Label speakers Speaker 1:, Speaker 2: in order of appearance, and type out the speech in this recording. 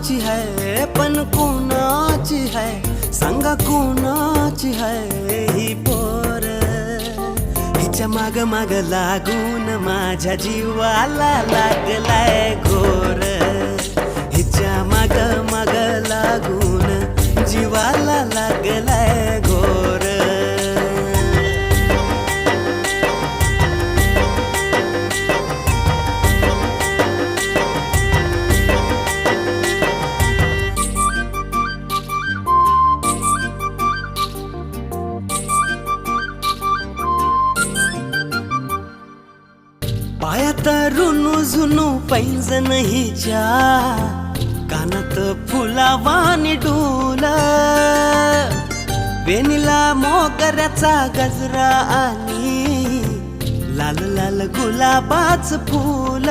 Speaker 1: कुणाची है पण कुणाची है सांगा कुणाची है ही पोर हिच्या माग माग लागून माझ्या जीवाला लागलाय घोर हिच्या माग माग लागून जीवाला लागलाय घोर पायात रुनू झुनू पैंजण हिच्या कानात फुलावानी डोल वेणीला मोगऱ्याचा गजरा आणि लाल लाल गुलाबाच फुल